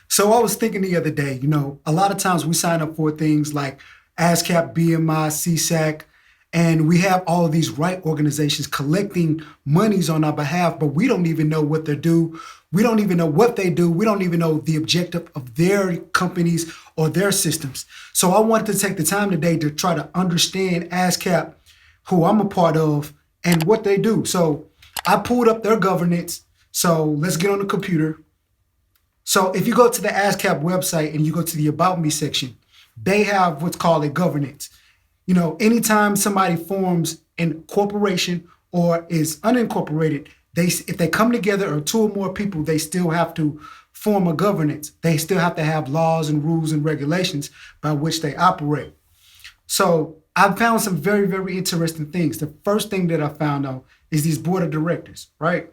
So I was thinking the other day, a lot of times we sign up for things like ASCAP, BMI, CSAC, and we have all of these right organizations collecting monies on our behalf, but we don't even know what they do. We don't even know what they do. We don't even know the objective of their companies or their systems. So I wanted to take the time today to try to understand ASCAP, who I'm a part of, and what they do. So I pulled up their governance. So let's get on the computer. So if you go to the ASCAP website and you go to the About Me section, they have what's called a governance. Anytime somebody forms a corporation or is unincorporated, if they come together or two or more people, they still have to form a governance. They still have to have laws and rules and regulations by which they operate. So I found some very, very interesting things. The first thing that I found out is these board of directors, right?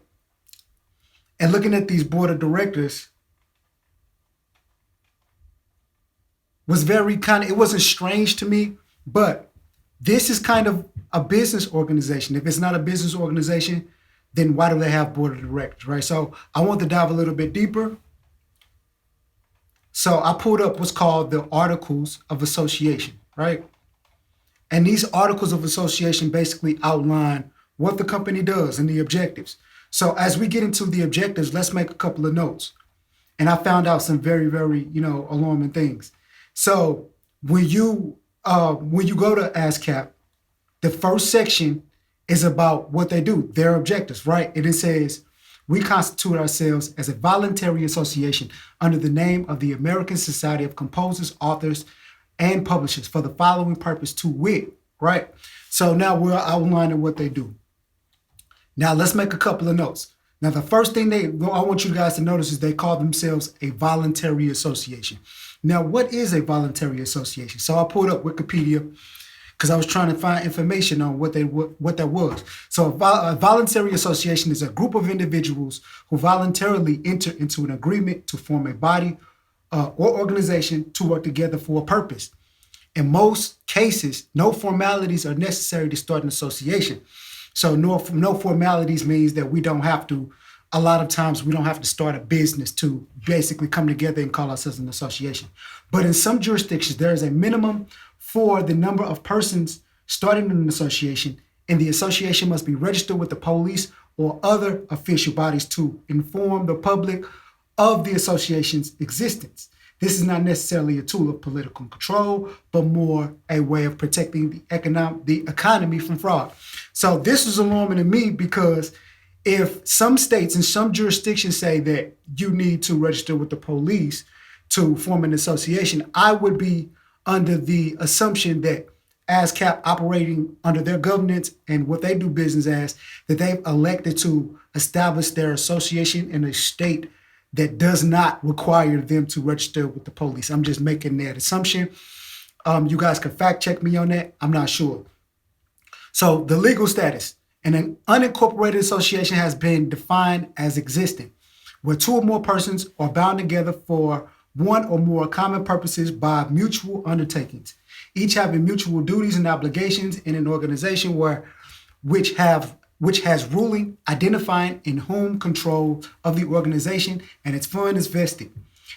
And looking at these board of directors was it wasn't strange to me, but this is kind of a business organization. If it's not a business organization, then why do they have board of directors, right? So I want to dive a little bit deeper. So I pulled up what's called the Articles of Association, right? And these Articles of Association basically outline what the company does and the objectives. So as we get into the objectives, let's make a couple of notes. And I found out some very, very, alarming things. So when you go to ASCAP, the first section is about what they do, their objectives, right? And it says, we constitute ourselves as a voluntary association under the name of the American Society of Composers, Authors, and Publishers for the following purpose to wit, right? So now we're outlining what they do. Now let's make a couple of notes. Now the first thing I want you guys to notice is they call themselves a voluntary association. Now, what is a voluntary association? So I pulled up Wikipedia because I was trying to find information on what that was. So a voluntary association is a group of individuals who voluntarily enter into an agreement to form a body or organization to work together for a purpose. In most cases, no formalities are necessary to start an association. So no formalities means that a lot of times we don't have to start a business to basically come together and call ourselves an association. But in some jurisdictions, there is a minimum for the number of persons starting an association, and the association must be registered with the police or other official bodies to inform the public of the association's existence. This is not necessarily a tool of political control, but more a way of protecting the economy from fraud. So this is alarming to me because if some states and some jurisdictions say that you need to register with the police to form an association, I would be under the assumption that ASCAP operating under their governance and what they do business as, that they've elected to establish their association in a state that does not require them to register with the police. I'm just making that assumption. You guys can fact check me on that. I'm not sure. So the legal status. An unincorporated association has been defined as existing, where two or more persons are bound together for one or more common purposes by mutual undertakings, each having mutual duties and obligations in an organization which has ruling, identifying in whom control of the organization and its fund is vested,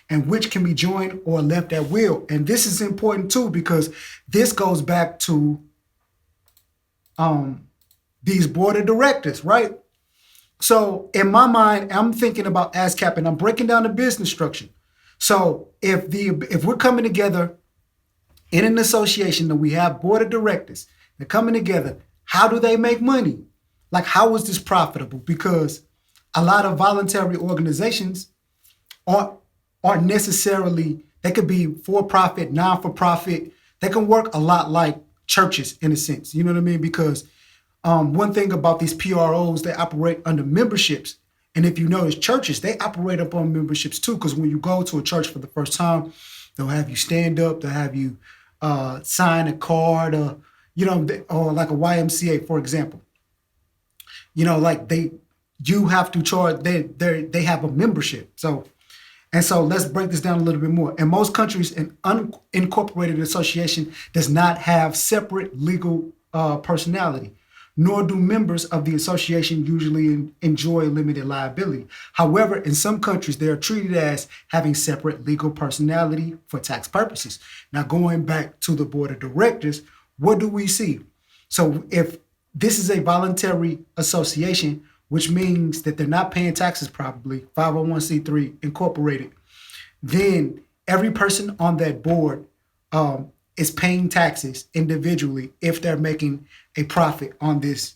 and which can be joined or left at will. And this is important too, because this goes back to these board of directors, right? So in my mind, I'm thinking about ASCAP and I'm breaking down the business structure. So if we're coming together in an association and we have board of directors, they're coming together, how do they make money? Like, how is this profitable? Because a lot of voluntary organizations aren't necessarily, they could be for-profit, non-for-profit. They can work a lot like churches in a sense, you know what I mean? Because one thing about these PROs, they operate under memberships. And if you notice, churches, they operate up on memberships too, because when you go to a church for the first time, they'll have you stand up, they'll have you sign a card, or like a YMCA, for example. You have to charge, they have a membership. So let's break this down a little bit more. In most countries, an unincorporated association does not have separate legal personality. nor do members of the association usually enjoy limited liability. However, in some countries, they are treated as having separate legal personality for tax purposes. Now, going back to the board of directors, what do we see? So if this is a voluntary association, which means that they're not paying taxes probably, 501c3 incorporated, then every person on that board is paying taxes individually if they're making a profit on this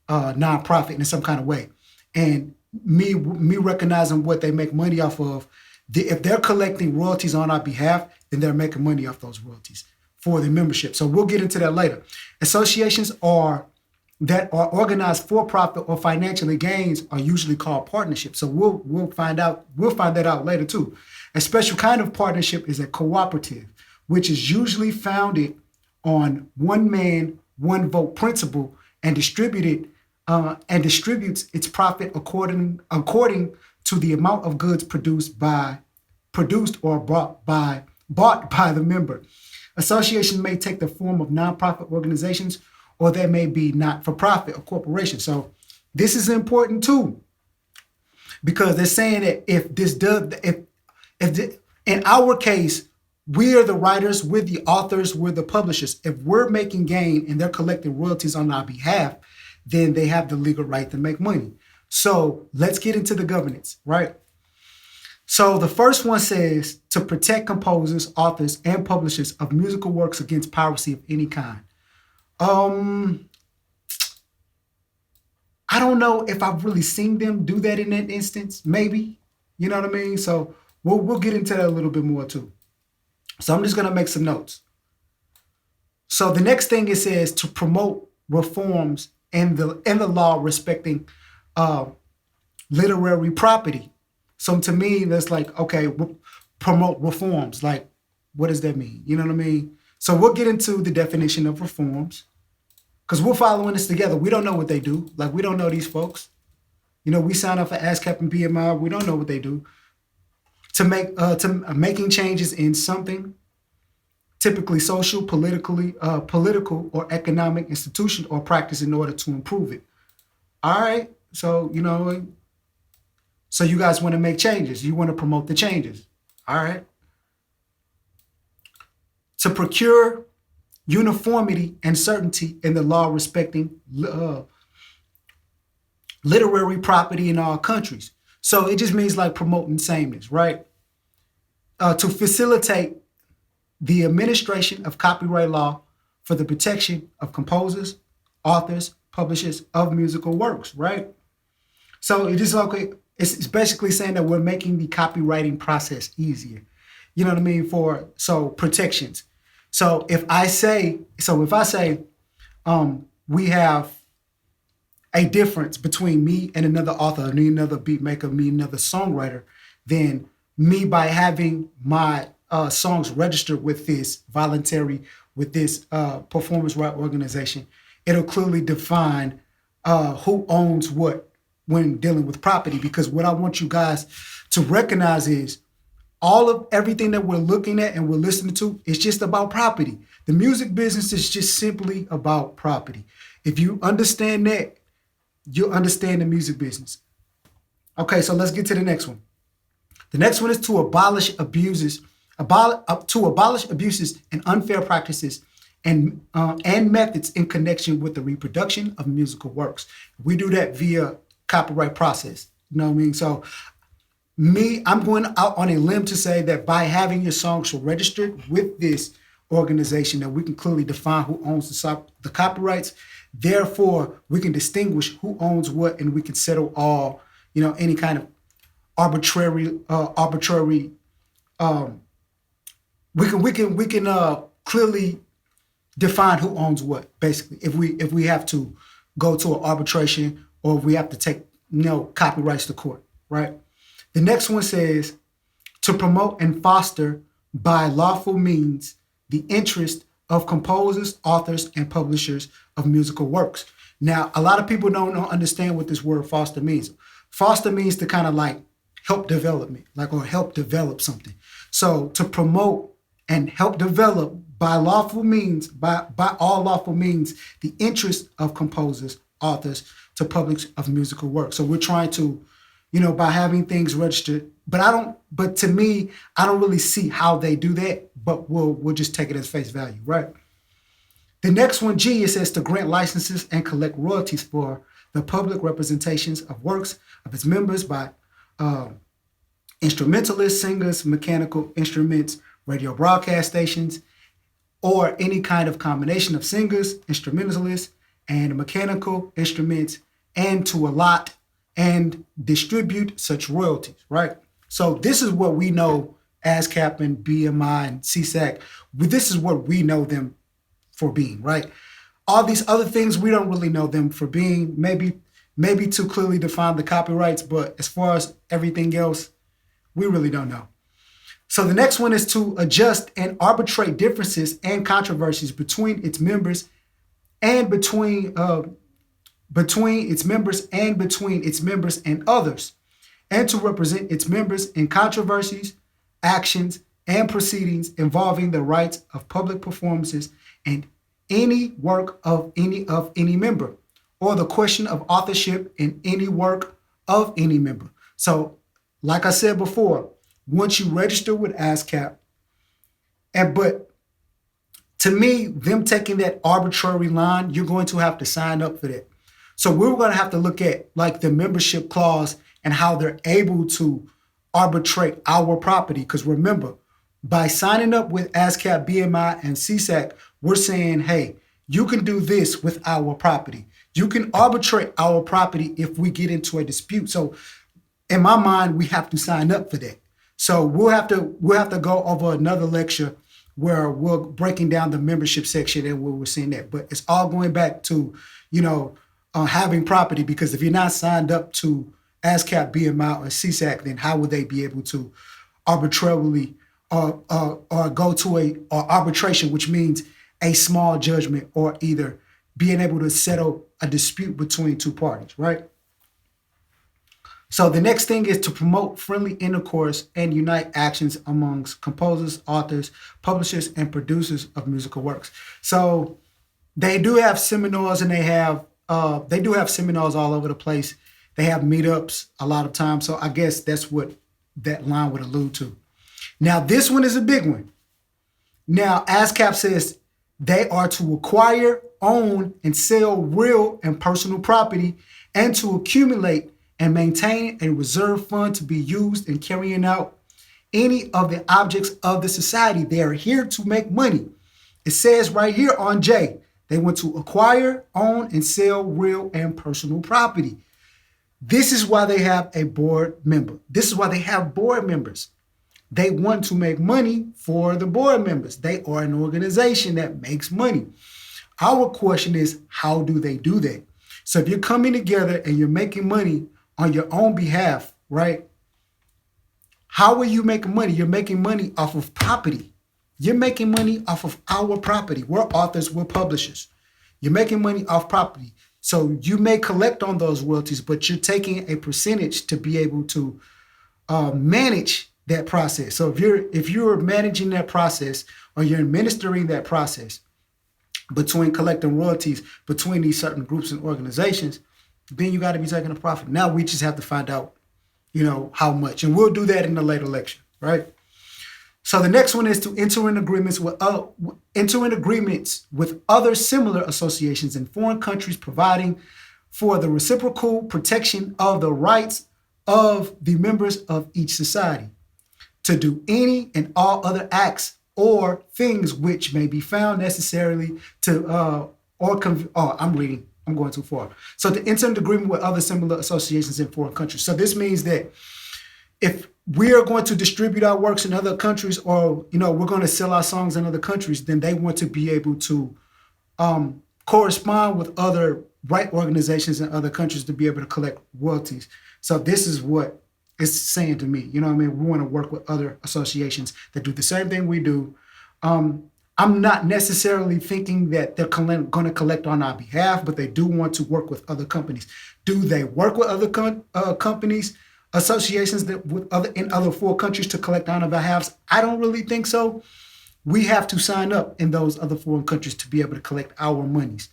nonprofit in some kind of way. And me recognizing what they make money off of, if they're collecting royalties on our behalf, then they're making money off those royalties for the membership. So we'll get into that later. Associations that are organized for profit or financially gains are usually called partnerships. So we'll find that out later too. A special kind of partnership is a cooperative, which is usually founded on one man, one vote principle and distributes its profit according to the amount of goods produced or bought by the member. Associations may take the form of nonprofit organizations, or they may be not-for-profit or corporations. So this is important too, because they're saying that in our case, we are the writers, we're the authors, we're the publishers. If we're making gain and they're collecting royalties on our behalf, then they have the legal right to make money. So let's get into the governance, right? So the first one says to protect composers, authors, and publishers of musical works against piracy of any kind. I don't know if I've really seen them do that in that instance. Maybe, you know what I mean? So we'll get into that a little bit more too. So I'm just gonna make some notes. So the next thing it says to promote reforms in the law respecting literary property. So to me, that's like, okay, promote reforms. Like, what does that mean? You know what I mean? So we'll get into the definition of reforms, because we're following this together. We don't know what they do. Like, we don't know these folks. You know, we sign up for ASCAP and PMI. We don't know what they do. Making changes in something, typically social, political or economic institution or practice in order to improve it. All right. So, you know, so you guys want to make changes. You want to promote the changes. All right. To procure uniformity and certainty in the law respecting literary property in all countries. So it just means like promoting sameness, right? To facilitate the administration of copyright law for the protection of composers, authors, publishers of musical works, right? So it is okay. It's basically saying that we're making the copywriting process easier. You know what I mean? So protections. So if I say we have a difference between me and another author, me another beat maker, me another songwriter, then me by having my songs registered with this performance right organization, it'll clearly define who owns what when dealing with property. Because what I want you guys to recognize is everything that we're looking at and we're listening to is just about property. The music business is just simply about property. If you understand that, you'll understand the music business. Okay, so let's get to the next one. The next one is to abolish abuses and unfair practices and methods in connection with the reproduction of musical works. We do that via copyright process. You know what I mean? So I'm going out on a limb to say that by having your songs registered with this organization, that we can clearly define who owns the copyrights. Therefore, we can distinguish who owns what, and we can settle all, any kind of arbitrary. We can clearly define who owns what. Basically, if we have to go to an arbitration or if we have to take copyrights to court, right? The next one says to promote and foster by lawful means the interest of composers, authors, and publishers of musical works. Now, a lot of people don't understand what this word foster means. Foster means to kind of like help development, or help develop something. So to promote and help develop by lawful means, by all lawful means, the interest of composers, authors to publish of musical work. So we're trying to, by having things registered, but to me, I don't really see how they do that, but we'll just take it as face value, right? The next one, G, it says to grant licenses and collect royalties for the public representations of works of its members by instrumentalists, singers, mechanical instruments, radio broadcast stations, or any kind of combination of singers, instrumentalists, and mechanical instruments, and to allot and distribute such royalties, right? So this is what we know ASCAP and BMI and CSAC. This is what we know them for being, right? All these other things, we don't really know them for being, maybe to clearly define the copyrights, but as far as everything else, we really don't know. So the next one is to adjust and arbitrate differences and controversies between its members and between its members and between its members and others, and to represent its members in controversies, actions, and proceedings involving the rights of public performances and any work of any member, or the question of authorship in any work of any member. So, like I said before, once you register with ASCAP, but to me, them taking that arbitrary line, you're going to have to sign up for that. So we're going to have to look at like the membership clause and how they're able to arbitrate our property. Because remember, by signing up with ASCAP, BMI, and CSAC, we're saying, hey, you can do this with our property. You can arbitrate our property if we get into a dispute. So in my mind, we have to sign up for that. So we'll have to go over another lecture where we're breaking down the membership section and where we're seeing that. But it's all going back to, having property, because if you're not signed up to ASCAP, BMI, or CSAC, then how would they be able to arbitrarily or go to arbitration, which means a small judgment, or either being able to settle a dispute between two parties, right? So the next thing is to promote friendly intercourse and unite actions amongst composers, authors, publishers, and producers of musical works. So they do have seminars, and they do have seminars all over the place. They have meetups a lot of times. So I guess that's what that line would allude to. Now, this one is a big one. Now, ASCAP says they are to acquire, own, and sell real and personal property, and to accumulate and maintain a reserve fund to be used in carrying out any of the objects of the society. They are here to make money. It says right here on J, they want to acquire, own, and sell real and personal property. This is why they have a board member. This is why they have board members. They want to make money for the board members. They are an organization that makes money. Our question is, how do they do that? So if you're coming together and you're making money on your own behalf, right? How are you making money? You're making money off of property. You're making money off of our property. We're authors, we're publishers. You're making money off property. So you may collect on those royalties, but you're taking a percentage to be able to manage that process. So if you're managing that process, or you're administering that process between collecting royalties between these certain groups and organizations, then you got to be taking a profit. Now we just have to find out, how much, and we'll do that in a later lecture, right? So the next one is to enter in agreements with other similar associations in foreign countries, providing for the reciprocal protection of the rights of the members of each society, to do any and all other acts or things which may be found necessarily to I'm going too far. So to enter into agreement with other similar associations in foreign countries. So this means that if we are going to distribute our works in other countries, or we're going to sell our songs in other countries, then they want to be able to correspond with other right organizations in other countries to be able to collect royalties. So this is what it's saying to me. We want to work with other associations that do the same thing we do. I'm not necessarily thinking that they're going to collect on our behalf, but they do want to work with other companies. Do they work with other companies, associations in other 4 countries to collect on our behalf? I don't really think so. we have to sign up in those other foreign countries to be able to collect our monies.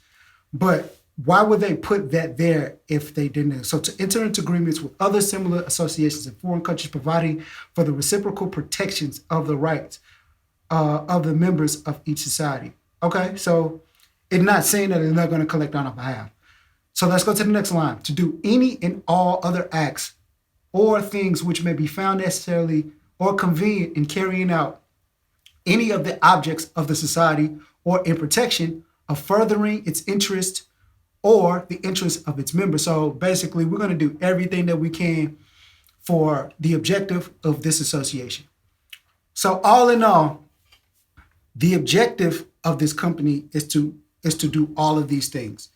But why would they put that there if they didn't? So to enter into agreements with other similar associations in foreign countries providing for the reciprocal protections of the rights of the members of each society. Okay, so it's not saying that they're not going to collect on our behalf. So let's go to the next line. To do any and all other acts or things which may be found necessarily or convenient in carrying out any of the objects of the society or in protection of furthering its interest or the interest of its members. So basically, we're going to do everything that we can for the objective of this association. So all in all, the objective of this company is to do all of these things.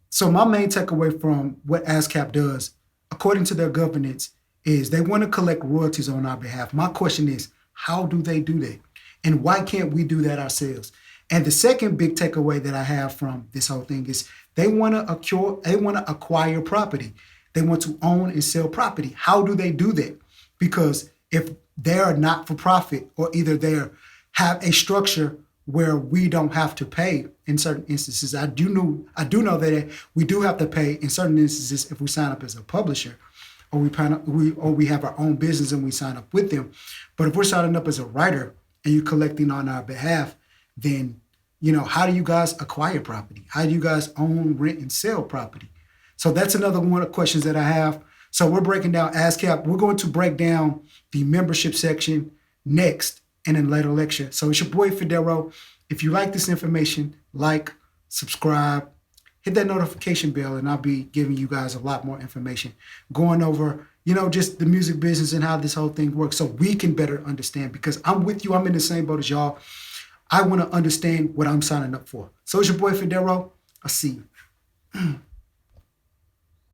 So my main takeaway from what ASCAP does, according to their governance, is they want to collect royalties on our behalf. My question is, how do they do that? And why can't we do that ourselves? And the second big takeaway that I have from this whole thing is they want to acquire property. They want to own and sell property. How do they do that? Because if they're not for profit, or either they have a structure where we don't have to pay in certain instances. I do know that we do have to pay in certain instances if we sign up as a publisher, or we have our own business and we sign up with them. But if we're signing up as a writer and you're collecting on our behalf, then how do you guys acquire property? How do you guys own, rent, and sell property? So that's another one of the questions that I have. So we're breaking down ASCAP. We're going to break down the membership section next in a later lecture. So it's your boy Fedarro. If you like this information, like, subscribe, hit that notification bell, and I'll be giving you guys a lot more information going over, just the music business and how this whole thing works so we can better understand, because I'm with you. I'm in the same boat as y'all. I want to understand what I'm signing up for. So it's your boy Fedarro. I'll see you.